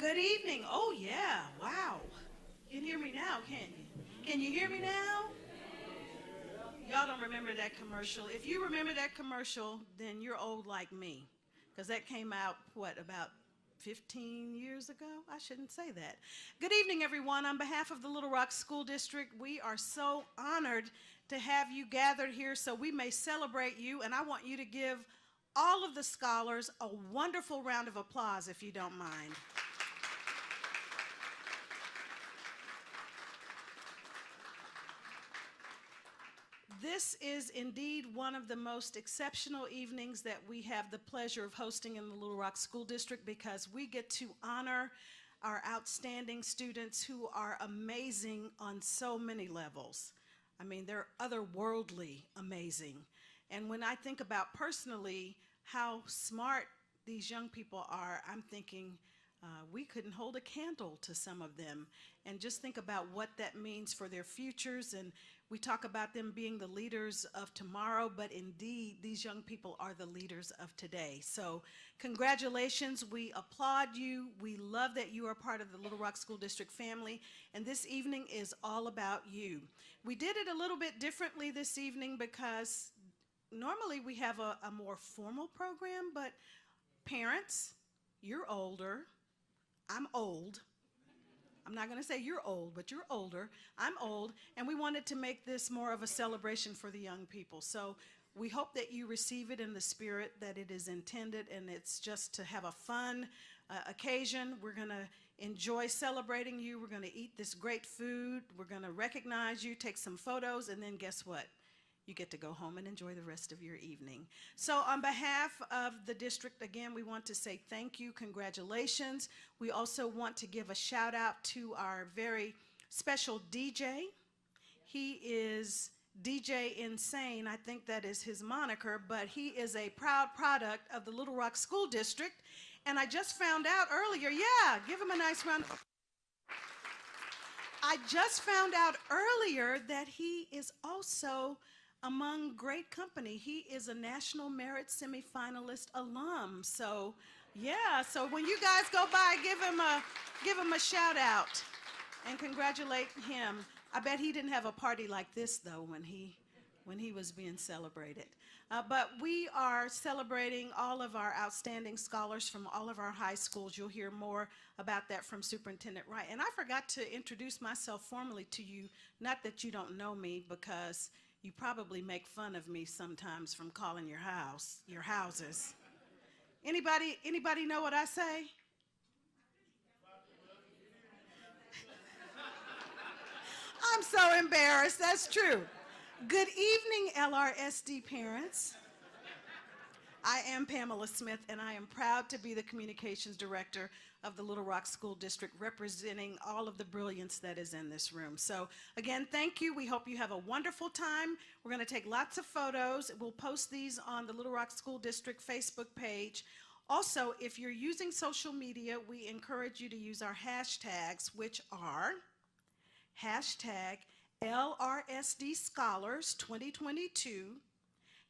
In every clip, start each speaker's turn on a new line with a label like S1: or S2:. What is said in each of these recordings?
S1: Good evening. Oh, yeah. Wow. You can hear me now, can't you? Can you hear me now? Y'all don't remember that commercial. If you remember that commercial, then you're old like me. Because that came out, what, about 15 years ago? I shouldn't say that. Good evening, everyone. On behalf of the Little Rock School District, we are so honored to have you gathered here so we may celebrate you. And I want you to give all of the scholars a wonderful round of applause, if you don't mind. This is indeed one of the most exceptional evenings that we have the pleasure of hosting in the Little Rock School District because we get to honor our outstanding students who are amazing on so many levels. I mean, they're otherworldly amazing. And when I think about personally how smart these young people are, I'm thinking we couldn't hold a candle to some of them. And just think about what that means for their futures. And we talk about them being the leaders of tomorrow, but indeed, these young people are the leaders of today. So congratulations, we applaud you. We love that you are part of the Little Rock School District family, and this evening is all about you. We did it a little bit differently this evening because normally we have a more formal program, but parents, you're older, I'm old. I'm not going to say you're old, but you're older. I'm old, and we wanted to make this more of a celebration for the young people. So we hope that you receive it in the spirit that it is intended, and it's just to have a fun occasion. We're going to enjoy celebrating you. We're going to eat this great food. We're going to recognize you, take some photos, and then guess what? You get to go home and enjoy the rest of your evening. So on behalf of the district, again, we want to say thank you, congratulations. We also want to give a shout out to our very special DJ. He is DJ Insane, I think that is his moniker, but he is a proud product of the Little Rock School District. And I just found out earlier, yeah, give him a nice round. I just found out earlier that he is also among great company. He is a National Merit Semifinalist alum. So, yeah, so when you guys go by, give him a shout out and congratulate him. I bet he didn't have a party like this, though, when he was being celebrated. But we are celebrating all of our outstanding scholars from all of our high schools. You'll hear more about that from Superintendent Wright. And I forgot to introduce myself formally to you, not that you don't know me, because you probably make fun of me sometimes from calling your houses. Anybody know what I say? I'm so embarrassed, that's true. Good evening, LRSD parents. I am Pamela Smith, and I am proud to be the Communications Director of the Little Rock School District, representing all of the brilliance that is in this room. So again, thank you. We hope you have a wonderful time. We're going to take lots of photos. We'll post these on the Little Rock School District Facebook page. Also, if you're using social media, we encourage you to use our hashtags, which are hashtag LRSD Scholars 2022,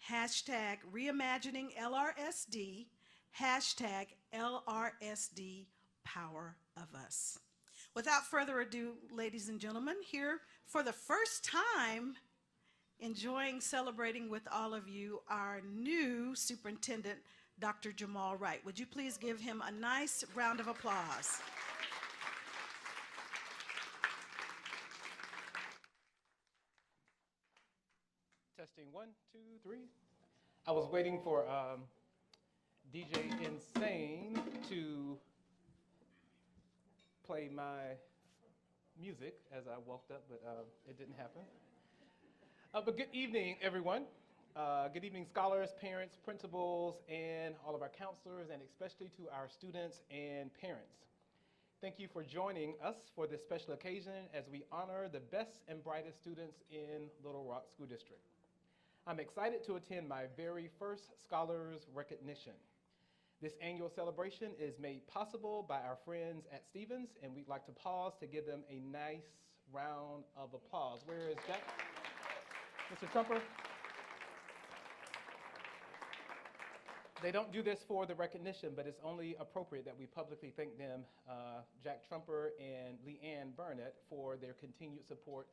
S1: hashtag Reimagining LRSD, hashtag LRSD Power of Us. Without further ado, ladies and gentlemen, here for the first time, enjoying celebrating with all of you, our new superintendent, Dr. Jamal Wright. Would you please give him a nice round of applause?
S2: Testing 1, 2, 3. I was waiting for DJ Insane to play my music as I walked up, but it didn't happen. But good evening, everyone. Good evening, scholars, parents, principals, and all of our counselors, and especially to our students and parents. Thank you for joining us for this special occasion as we honor the best and brightest students in Little Rock School District. I'm excited to attend my very first Scholars Recognition. This annual celebration is made possible by our friends at Stevens, and we'd like to pause to give them a nice round of applause. Where is Jack? Mr. Trumper? They don't do this for the recognition, but it's only appropriate that we publicly thank them, Jack Trumper and Leanne Burnett, for their continued support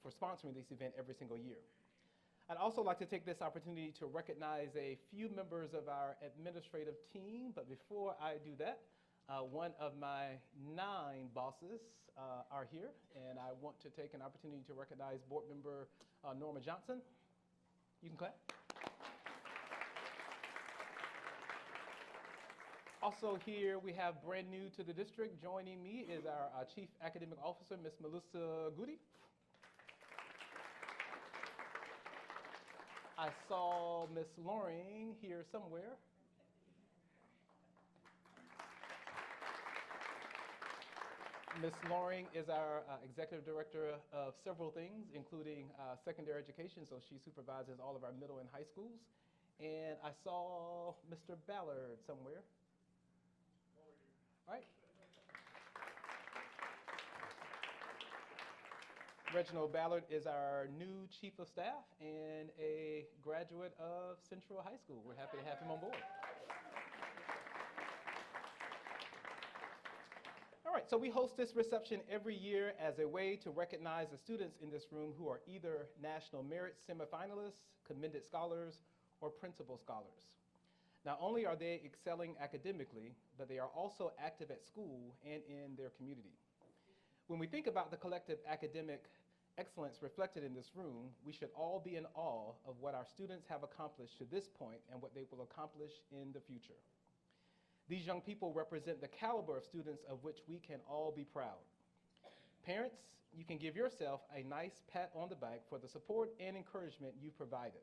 S2: for sponsoring this event every single year. I'd also like to take this opportunity to recognize a few members of our administrative team, but before I do that, one of my 9 bosses are here, and I want to take an opportunity to recognize board member Norma Johnson. You can clap. Also here, we have brand new to the district. Joining me is our Chief Academic Officer, Ms. Melissa Goody. I saw Ms. Loring here somewhere. Ms. Loring is our Executive Director of several things, including secondary education, so she supervises all of our middle and high schools. And I saw Mr. Ballard somewhere. All right. Reginald Ballard is our new Chief of Staff and a graduate of Central High School. We're happy to have him on board. All right, so we host this reception every year as a way to recognize the students in this room who are either National Merit semifinalists, commended scholars, or principal scholars. Not only are they excelling academically, but they are also active at school and in their community. When we think about the collective academic excellence reflected in this room, we should all be in awe of what our students have accomplished to this point and what they will accomplish in the future. These young people represent the caliber of students of which we can all be proud. Parents, you can give yourself a nice pat on the back for the support and encouragement you provided.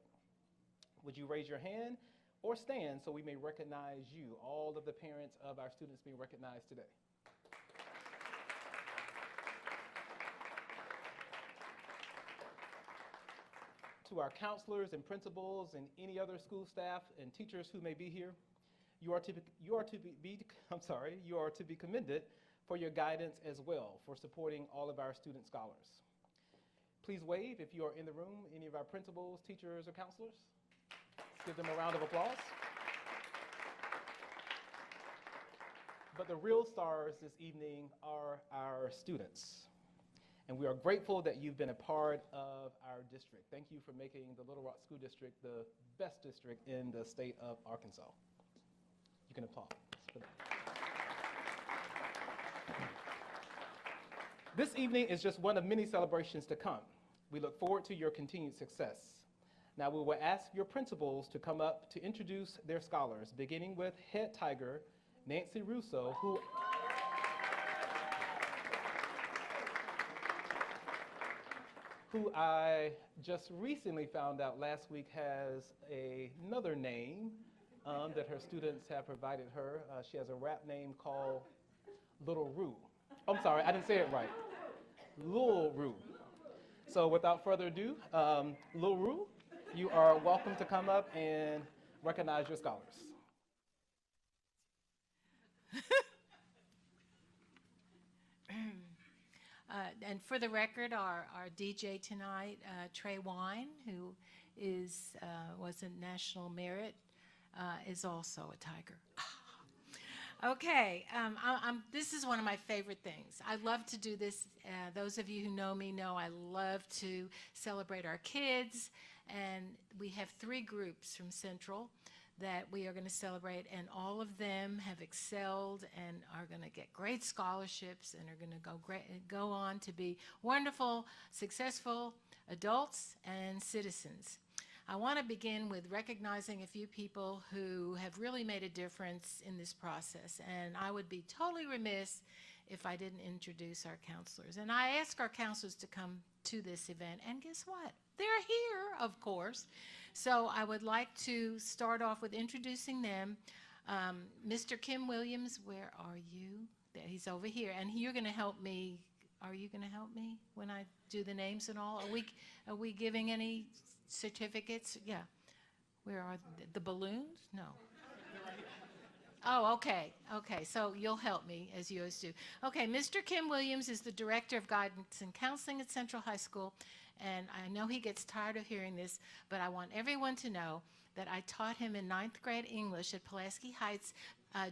S2: Would you raise your hand or stand so we may recognize you, all of the parents of our students being recognized today? To our counselors and principals and any other school staff and teachers who may be here, you are to be commended for your guidance as well, for supporting all of our student scholars. Please wave if you are in the room, any of our principals, teachers, or counselors. Let's give them a round of applause. But the real stars this evening are our students. And we are grateful that you've been a part of our district. Thank you for making the Little Rock School District the best district in the state of Arkansas. You can applaud for that. This evening is just one of many celebrations to come. We look forward to your continued success. Now we will ask your principals to come up to introduce their scholars, beginning with head tiger Nancy Russo, who I just recently found out last week has another name that her students have provided her. She has a rap name called Little Rue. I'm sorry, I didn't say it right. Lil Rue. So without further ado, Lil Rue, you are welcome to come up and recognize your scholars.
S3: And for the record, our DJ tonight, Trey Wine, who was a National Merit, is also a tiger. Okay, this is one of my favorite things. I love to do this. Those of you who know me know I love to celebrate our kids, and we have 3 groups from Central that we are going to celebrate, and all of them have excelled and are going to get great scholarships and are going to go on to be wonderful, successful adults and citizens. I want to begin with recognizing a few people who have really made a difference in this process, and I would be totally remiss if I didn't introduce our counselors. And I ask our counselors to come to this event, and guess what? They're here, of course. So I would like to start off with introducing them. Mr. Kim Williams, where are you? He's over here, and you're going to help me. Are you going to help me when I do the names and all? Are we giving any certificates? Yeah. Where are the balloons? No. Oh, okay. Okay, so you'll help me, as you always do. Okay, Mr. Kim Williams is the Director of Guidance and Counseling at Central High School, and I know he gets tired of hearing this, but I want everyone to know that I taught him in ninth grade English at Pulaski Heights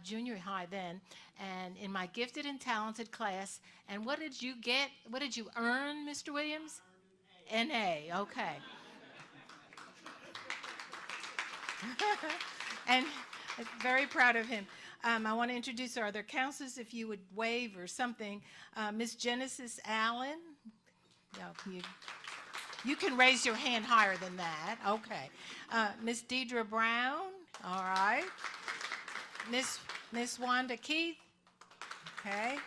S3: Junior High then, and in my gifted and talented class. And what did you get? What did you earn, Mr. Williams? An A, okay. And very proud of him. I want to introduce our other counselors, if you would wave or something. Miss Genesis Allen. No, you can raise your hand higher than that. Okay. Miss Deidre Brown. All right. Miss Wanda Keith. Okay.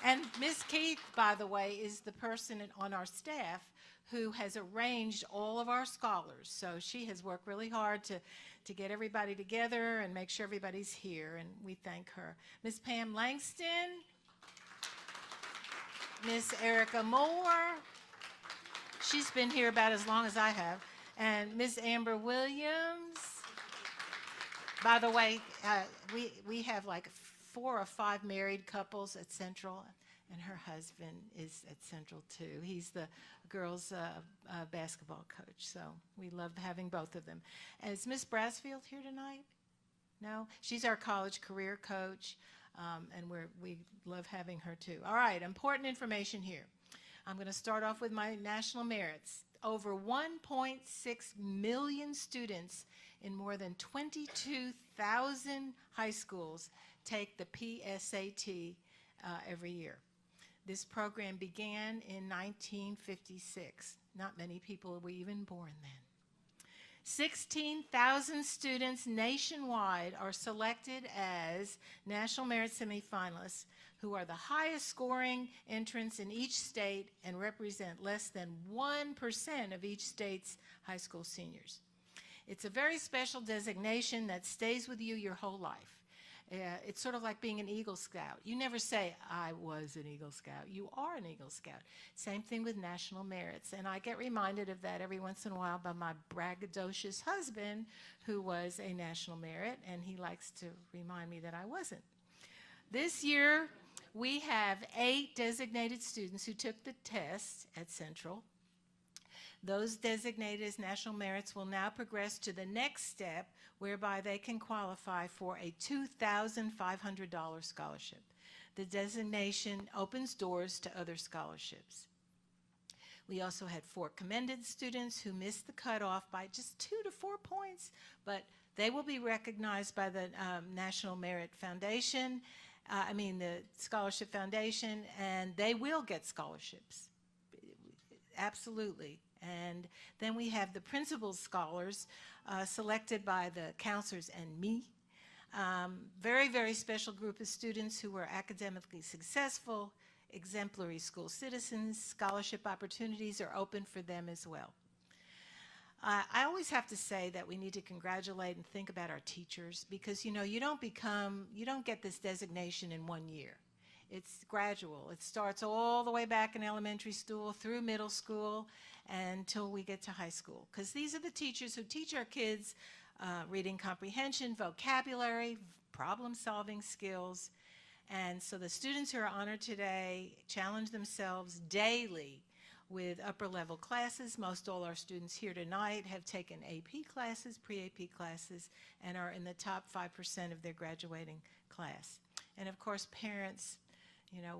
S3: And Miss Keith, by the way, is the person on our staff who has arranged all of our scholars. So she has worked really hard to get everybody together and make sure everybody's here, and we thank her. Miss Pam Langston, Miss Erica Moore, she's been here about as long as I have, and Miss Amber Williams. By the way, we have like 4 or 5 married couples at Central, and her husband is at Central too. He's the girls' basketball coach, so we love having both of them. And is Miss Brasfield here tonight? No? She's our college career coach, and we love having her too. All right, important information here. I'm going to start off with my national merits. Over 1.6 million students in more than 22,000 high schools take the PSAT every year. This program began in 1956. Not many people were even born then. 16,000 students nationwide are selected as National Merit Semifinalists, who are the highest scoring entrants in each state and represent less than 1% of each state's high school seniors. It's a very special designation that stays with you your whole life. It's sort of like being an Eagle Scout. You never say, I was an Eagle Scout. You are an Eagle Scout. Same thing with national merits. And I get reminded of that every once in a while by my braggadocious husband, who was a national merit, and he likes to remind me that I wasn't. This year, we have 8 designated students who took the test at Central. Those designated as national merits will now progress to the next step, whereby they can qualify for a $2,500 scholarship. The designation opens doors to other scholarships. We also had 4 commended students who missed the cutoff by just 2 to 4 points, but they will be recognized by the National Merit Foundation, the Scholarship Foundation, and they will get scholarships. Absolutely. And then we have the principal scholars selected by the counselors and me. Very, very special group of students who were academically successful, exemplary school citizens. Scholarship opportunities are open for them as well. I always have to say that we need to congratulate and think about our teachers, because you don't get this designation in 1 year. It's gradual. It starts all the way back in elementary school, through middle school, until we get to high school. Because these are the teachers who teach our kids reading comprehension, vocabulary, problem-solving skills. And so the students who are honored today challenge themselves daily with upper-level classes. Most all our students here tonight have taken AP classes, pre-AP classes, and are in the top 5% of their graduating class. And of course, parents,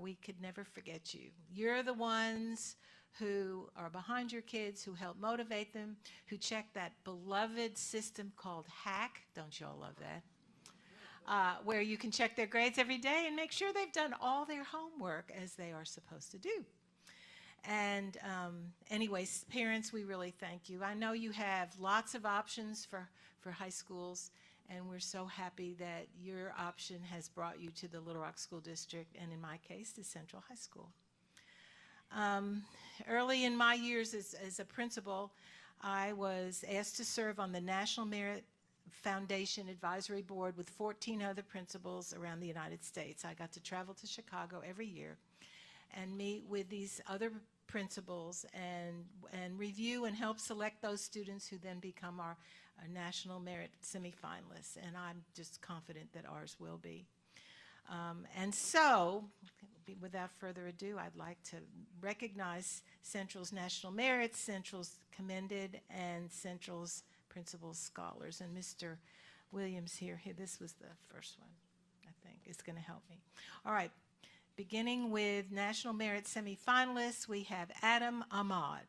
S3: we could never forget you. You're the ones who are behind your kids, who help motivate them, who check that beloved system called HACK. Don't you all love that? Where you can check their grades every day and make sure they've done all their homework as they are supposed to do. And anyways, parents, we really thank you. I know you have lots of options for high schools, and we're so happy that your option has brought you to the Little Rock School District, and in my case, to Central High School. Early in my years as a principal, I was asked to serve on the National Merit Foundation Advisory Board with 14 other principals around the United States. I got to travel to Chicago every year and meet with these other principals and review and help select those students who then become our National Merit semifinalists, and I'm just confident that ours will be. And so, without further ado, I'd like to recognize Central's National Merit, Central's Commended, and Central's principal scholars. And Mr. Williams here, this was the first one, I think. It's going to help me. All right. Beginning with National Merit semifinalists, we have Adam Ahmad.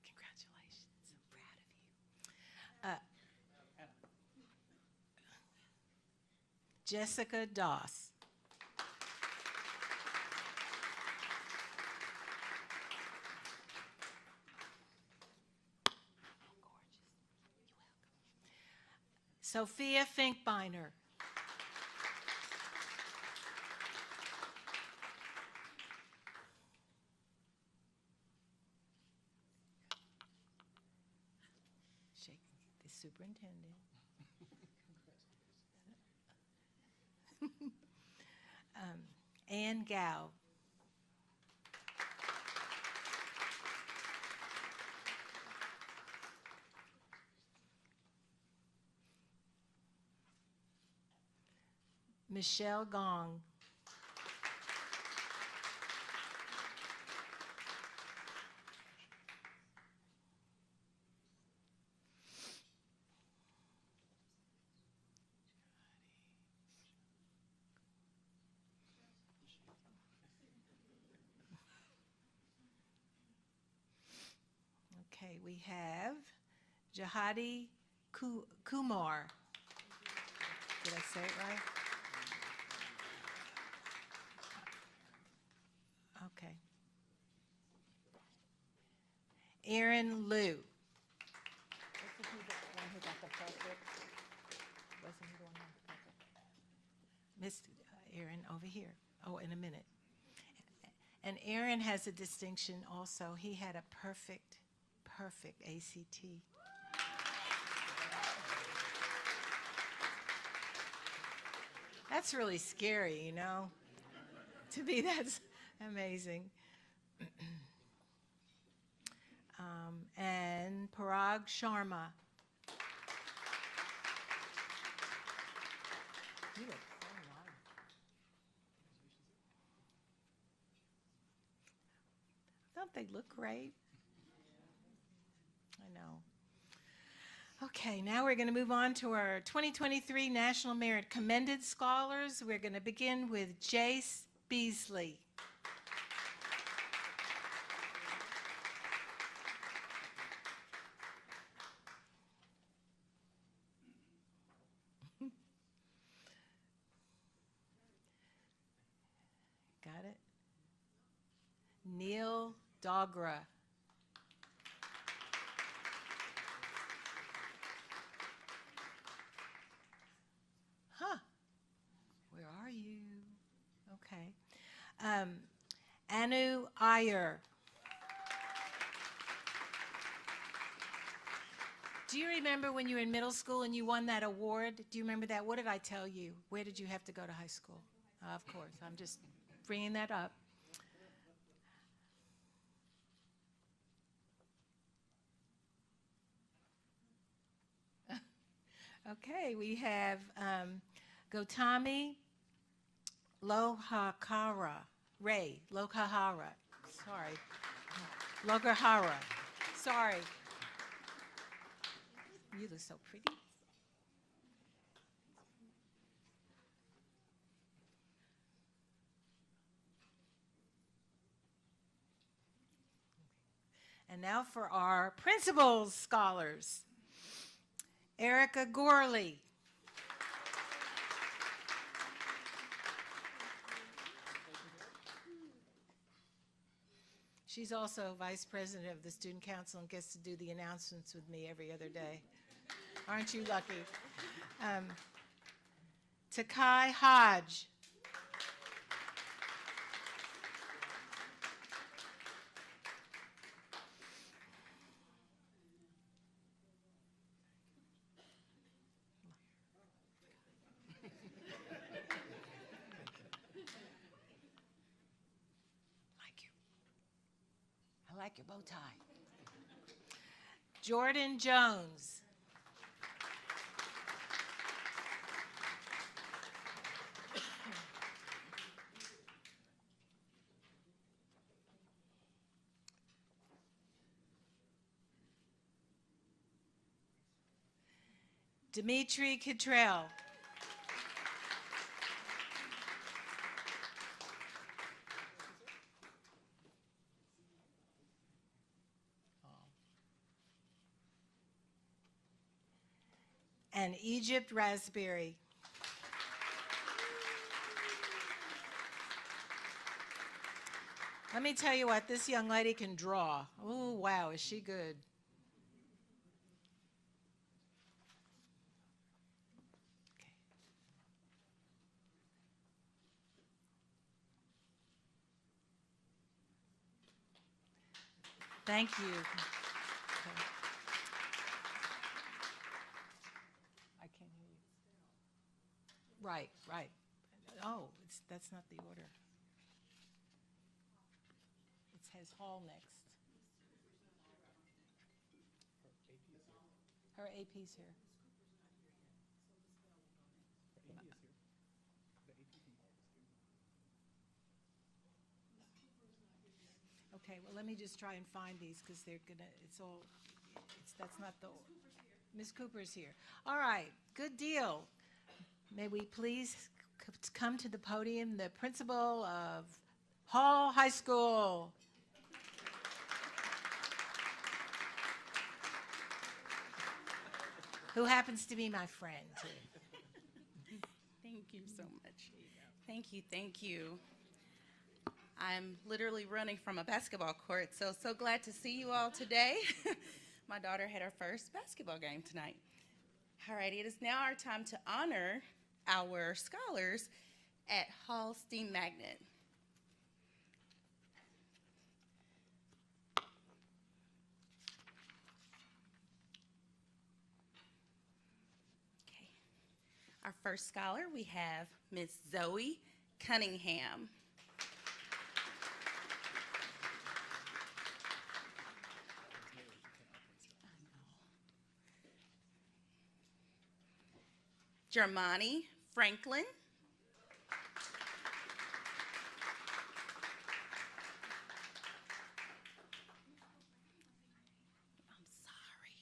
S3: Congratulations. I'm proud of you. Jessica Doss. Sophia Finkbeiner. Shake the superintendent. Ann Gow. Michelle Gong. Okay, we have Jahadi Kumar. Did I say it right? Okay. Aaron Liu.
S4: Wasn't he the one who got the perfect? Wasn't he the one who got the perfect?
S3: Miss Aaron over here. Oh, in a minute. And Aaron has a distinction also. He had a perfect ACT. That's really scary, you know? To me, that's amazing. And Parag Sharma.
S4: He looks so nice.
S3: Don't they look great? I know. Okay, now we're going to move on to our 2023 National Merit Commended Scholars. We're going to begin with Jace Beasley. Got it? Neil Dogra. Huh. Where are you? Okay. Anu Iyer. Do you remember when you were in middle school and you won that award? Do you remember that? What did I tell you? Where did you have to go to high school? Of course, I'm just bringing that up. Okay, we have Gautami Lohakara, Ray, Lokahara, sorry, Lokahara, sorry. You look so pretty. And now for our principals scholars. Erica Gorley. She's also vice president of the student council and gets to do the announcements with me every other day. Aren't you lucky? Takai Hodge.
S4: I like your bow tie.
S3: Jordan Jones. Dimitri Kittrell. And Egypt Raspberry. Let me tell you what, this young lady can draw. Oh, wow, is she good. Thank you. Okay.
S4: I can't hear you.
S3: Right, right. Oh, that's not the order. It says Hall next. Her AP's here. Okay, well, let me just try and find these because they're gonna, that's not the, Miss Cooper's here. All right, good deal. May we please come to the podium, the principal of Hall High School. Who happens to be my friend, too.
S5: Thank you so much. Thank you. I'm literally running from a basketball court, so glad to see you all today. My daughter had her first basketball game tonight. All right, it is now our time to honor our scholars at Hall STEAM Magnet. Okay. Our first scholar, we have Miss Zoe Cunningham. Germani Franklin. I'm sorry.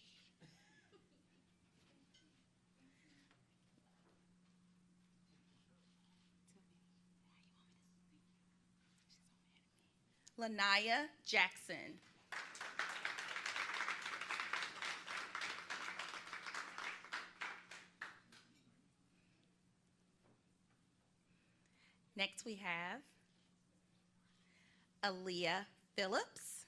S5: Lanaya Jackson. Next we have Aaliyah Phillips.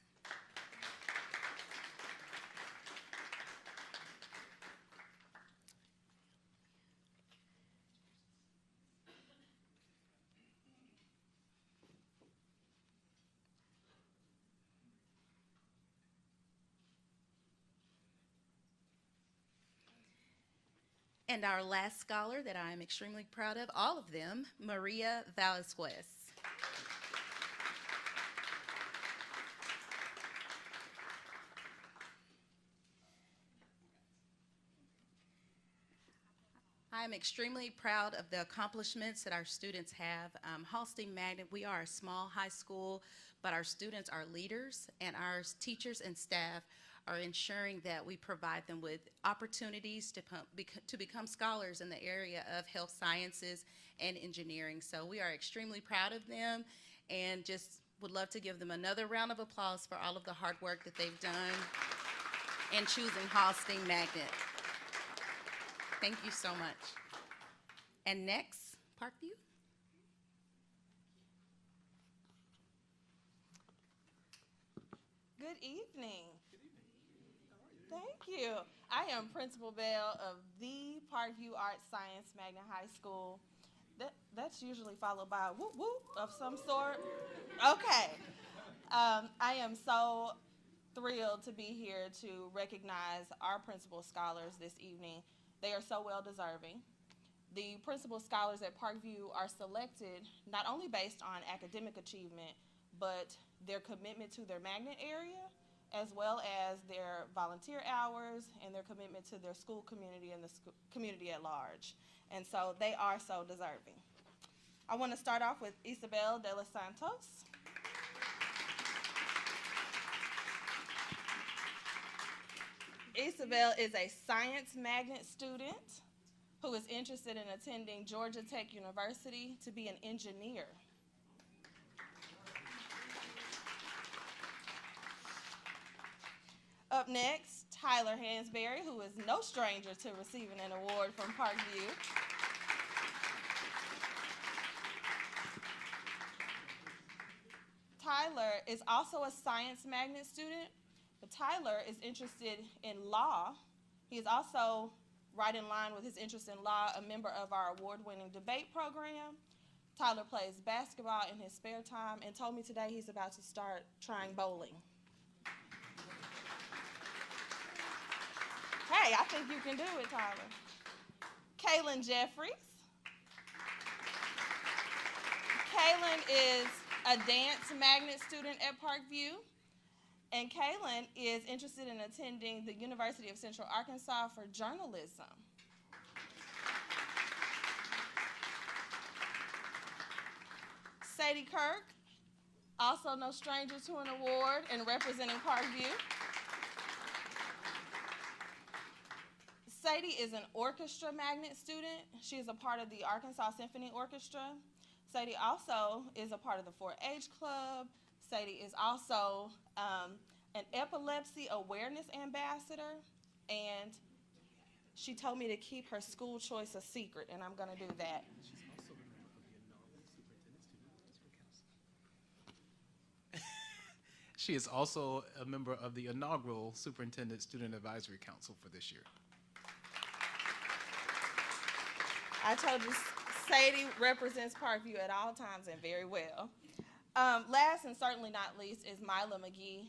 S5: And our last scholar that I am extremely proud of, all of them, Maria Valesquez. I am extremely proud of the accomplishments that our students have. Hall STEAM Magnet, we are a small high school, but our students are leaders, and our teachers and staff are ensuring that we provide them with opportunities to become scholars in the area of health sciences and engineering. So we are extremely proud of them and just would love to give them another round of applause for all of the hard work that they've done in choosing Hall STEAM Magnet. Thank you so much. And next, Parkview.
S6: Good evening. Thank you. I am Principal Bell of the Parkview Arts Science Magnet High School. That's usually followed by a whoop whoop of some sort. Okay. I am so thrilled to be here to recognize our principal scholars this evening. They are so well deserving. The principal scholars at Parkview are selected not only based on academic achievement, but their commitment to their magnet area, as well as their volunteer hours and their commitment to their school community and the community at large. And so they are so deserving. I want to start off with Isabel de los Santos. Isabel is a science magnet student who is interested in attending Georgia Tech University to be an engineer. Up next, Tyler Hansberry, who is no stranger to receiving an award from Parkview. Tyler is also a science magnet student, but Tyler is interested in law. He is also, right in line with his interest in law, a member of our award-winning debate program. Tyler plays basketball in his spare time and told me today he's about to start trying bowling. Hey, I think you can do it, Tyler. Kaylin Jeffries. Kaylin is a dance magnet student at Parkview, and Kaylin is interested in attending the University of Central Arkansas for journalism. Sadie Kirk, also no stranger to an award and representing Parkview. Sadie is an orchestra magnet student. She is a part of the Arkansas Symphony Orchestra. Sadie also is a part of the 4-H Club. Sadie is also an epilepsy awareness ambassador, and she told me to keep her school choice a secret, and I'm gonna do that.
S2: She is also a member of the inaugural Superintendent Student Advisory Council for this year.
S6: I told you, Sadie represents Parkview at all times and very well. Last and certainly not least is Mila McGee.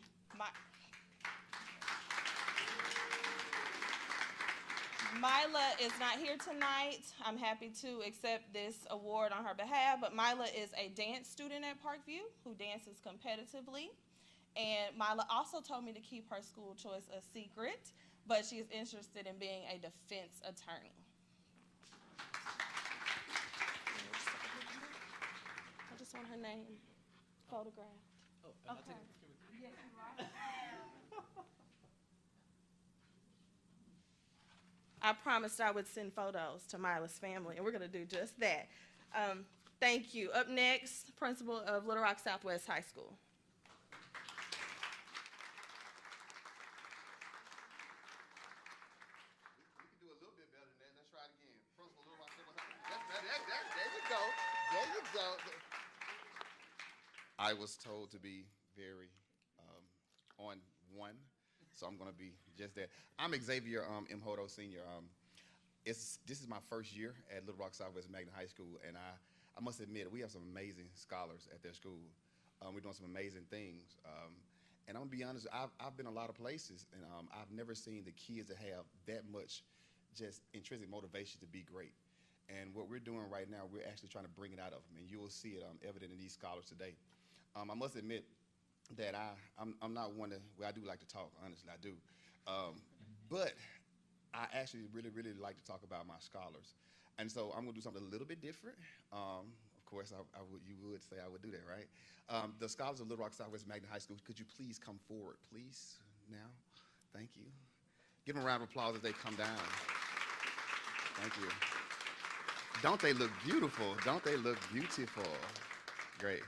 S6: Mila is not here tonight. I'm happy to accept this award on her behalf, but Mila is a dance student at Parkview who dances competitively. And Mila also told me to keep her school choice a secret, but she is interested in being a defense attorney. I just want her name photographed.
S2: Oh,
S6: Okay. Yes, you are. I promised I would send photos to Mila's family, and we're going to do just that. Thank you. Up next, principal of Little Rock Southwest High School.
S7: We can do a little bit better than that. Let's try it again. Principal Little Rock Southwest. There you go. There you go. I was told to be very on one, so I'm going to be just that. I'm Xavier Imhodo Sr. This is my first year at Little Rock Southwest Magnet High School, and I must admit, we have some amazing scholars at their school. We're doing some amazing things. And I'm going to be honest, I've been a lot of places, and I've never seen the kids that have that much just intrinsic motivation to be great. And what we're doing right now, we're actually trying to bring it out of them, and you will see it evident in these scholars today. I must admit that I'm not one to, well, I do like to talk, honestly, I do. But I actually really like to talk about my scholars. And so I'm gonna do something a little bit different. Of course, you would say I would do that, right? The scholars of Little Rock Southwest Magnet High School, could you please come forward, please, now? Thank you. Give them a round of applause as they come down. Thank you. Don't they look beautiful? Don't they look beautiful? Great.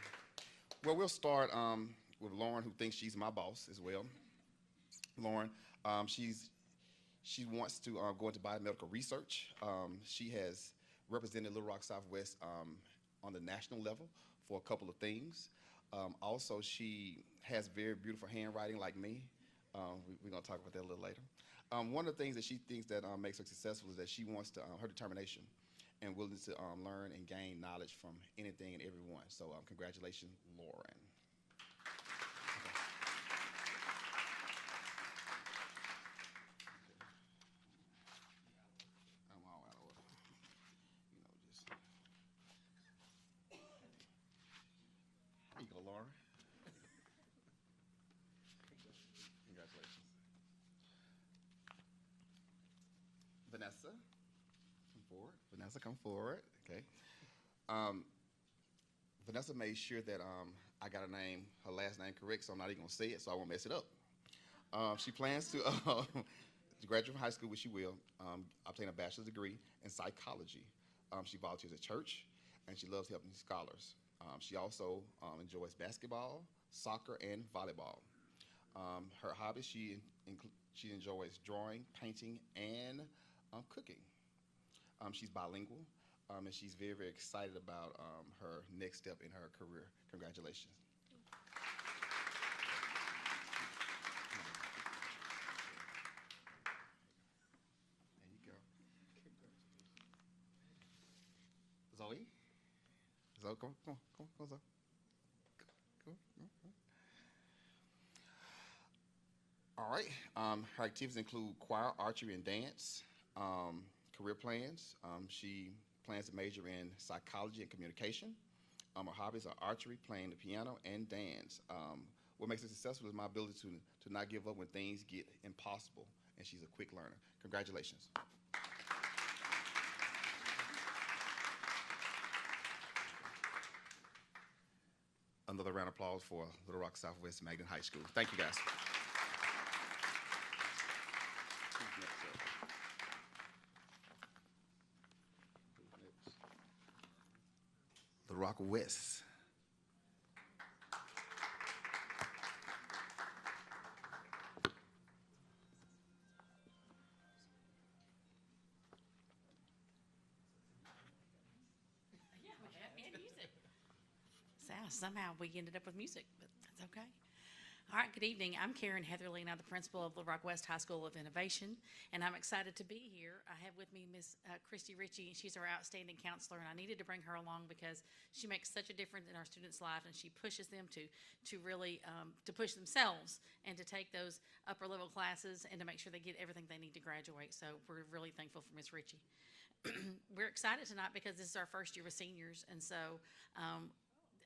S7: Well, we'll start with Lauren, who thinks she's my boss as well. Lauren, she wants to go into biomedical research. She has represented Little Rock Southwest on the national level for a couple of things. Also, she has very beautiful handwriting like me. We're going to talk about that a little later. One of the things that she thinks that makes her successful is that she wants to, her determination and willingness to learn and gain knowledge from anything and everyone. So congratulations, Lauren. I'm all out of order. Just. Here you go, Lauren. Congratulations. Vanessa, come forward. Vanessa, come forward. Okay. Vanessa made sure that I got her last name correct, so I'm not even gonna say it, so I won't mess it up. She plans to To graduate from high school, which she will, obtain a bachelor's degree in psychology. She volunteers at church, and she loves helping scholars. She also enjoys basketball, soccer, and volleyball. Her hobbies, she enjoys drawing, painting, and cooking. She's bilingual, and she's very, very excited about her next step in her career. Congratulations. There you go. Zoe? Zoe, come on, Zoe. Come on. All right. Her activities include choir, archery, and dance. Career plans. She plans to major in psychology and communication. Her hobbies are archery, playing the piano, and dance. What makes her successful is my ability to not give up when things get impossible, and she's a quick learner. Congratulations. Another round of applause for Little Rock Southwest Magnet High School. Thank you, guys. Little Rock West.
S8: Somehow we ended up with music, but that's okay. All right, good evening. I'm Karen Heatherly, and I'm the principal of Little Rock West High School of Innovation, and I'm excited to be here. I have with me Miss Christy Ritchie, and she's our outstanding counselor, and I needed to bring her along because she makes such a difference in our students' life, and she pushes them to really to push themselves and to take those upper level classes and to make sure they get everything they need to graduate. So we're really thankful for Miss Ritchie. We're excited tonight because this is our first year with seniors, and so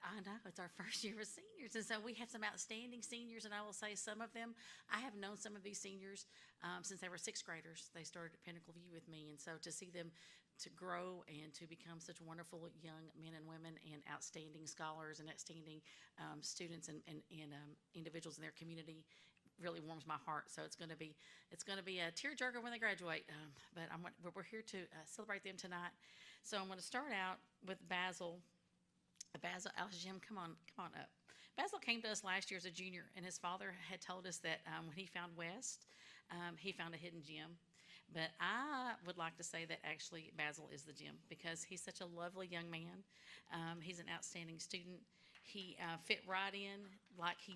S8: I know, it's our first year with seniors, and so we have some outstanding seniors, and I will say some of them, I have known some of these seniors since they were sixth graders. They started at Pinnacle View with me, and so to see them to grow and to become such wonderful young men and women and outstanding scholars and outstanding students and individuals in their community really warms my heart. So it's going to be a tearjerker when they graduate, but we're here to celebrate them tonight. So I'm going to start out with Basil. Basil, Jim, come on up. Basil came to us last year as a junior, and his father had told us that when he found West, he found a hidden gem. But I would like to say that actually Basil is the gem because he's such a lovely young man. He's an outstanding student. He fit right in like he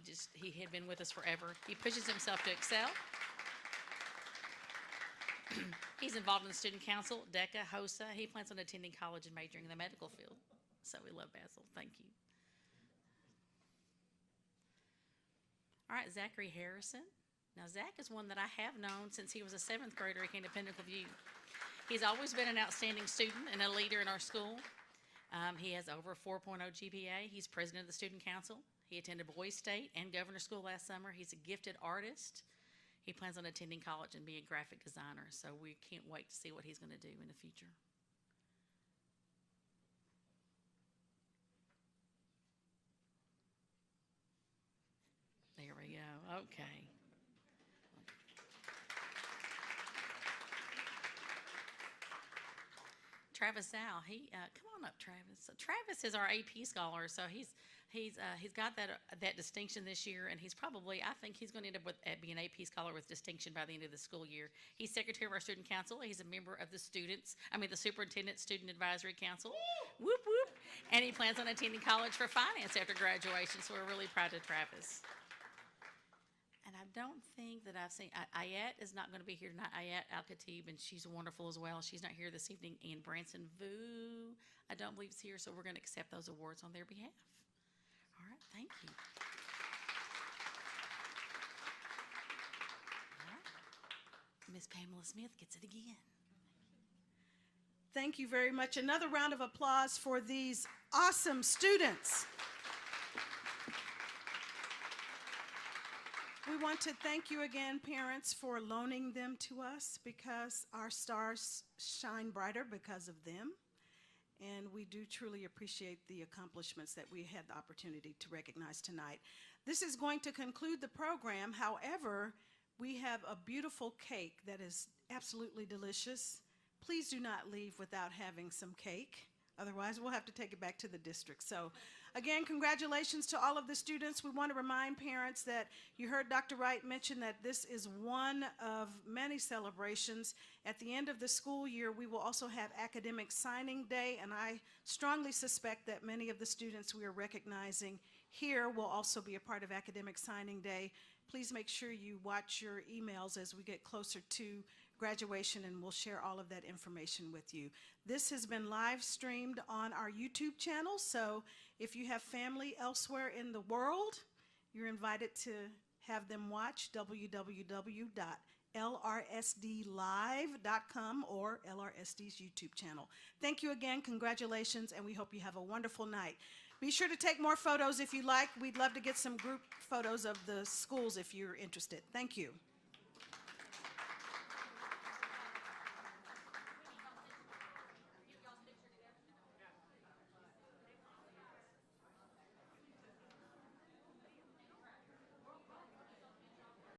S8: had been with us forever. He pushes himself to excel. He's involved in the student council, DECA, HOSA. He plans on attending college and majoring in the medical field. So we love Basil. Thank you. All right, Zachary Harrison. Now, Zach is one that I have known since he was a seventh grader. He came to Pinnacle View. He's always been an outstanding student and a leader in our school. He has over a 4.0 GPA. He's president of the student council. He attended Boys State and Governor School last summer. He's a gifted artist. He plans on attending college and being a graphic designer. So we can't wait to see what he's going to do in the future. There we go. Okay. Travis Zal, come on up, Travis. So Travis is our AP scholar, so he's got that distinction this year, and I think he's going to end up being an AP scholar with distinction by the end of the school year. He's secretary of our student council. He's a member of the superintendent student advisory council. Whoop whoop, and he plans on attending college for finance after graduation. So we're really proud of Travis. And I don't think that I've seen, Ayat is not going to be here tonight, Ayat Al-Khatib, and she's wonderful as well. She's not here this evening. And Branson Vu, I don't believe is here, so we're going to accept those awards on their behalf. All right, thank you. All right. Miss Pamela Smith gets it again.
S1: Thank you very much. Another round of applause for these awesome students. We want to thank you again, parents, for loaning them to us because our stars shine brighter because of them. And we do truly appreciate the accomplishments that we had the opportunity to recognize tonight. This is going to conclude the program. However, We have a beautiful cake that is absolutely delicious. Please do not leave without having some cake. Otherwise, we'll have to take it back to the district. So, again, congratulations to all of the students. We want to remind parents that you heard Dr. Wright mention that this is one of many celebrations. At the end of the school year, we will also have Academic Signing Day, and I strongly suspect that many of the students we are recognizing here will also be a part of Academic Signing Day. Please make sure you watch your emails as we get closer to graduation, and we'll share all of that information with you. This has been live streamed on our YouTube channel, so if you have family elsewhere in the world, you're invited to have them watch www.lrsdlive.com or LRSD's YouTube channel. Thank you again, congratulations, and we hope you have a wonderful night. Be sure to take more photos if you like. We'd love to get some group photos of the schools if you're interested. Thank you.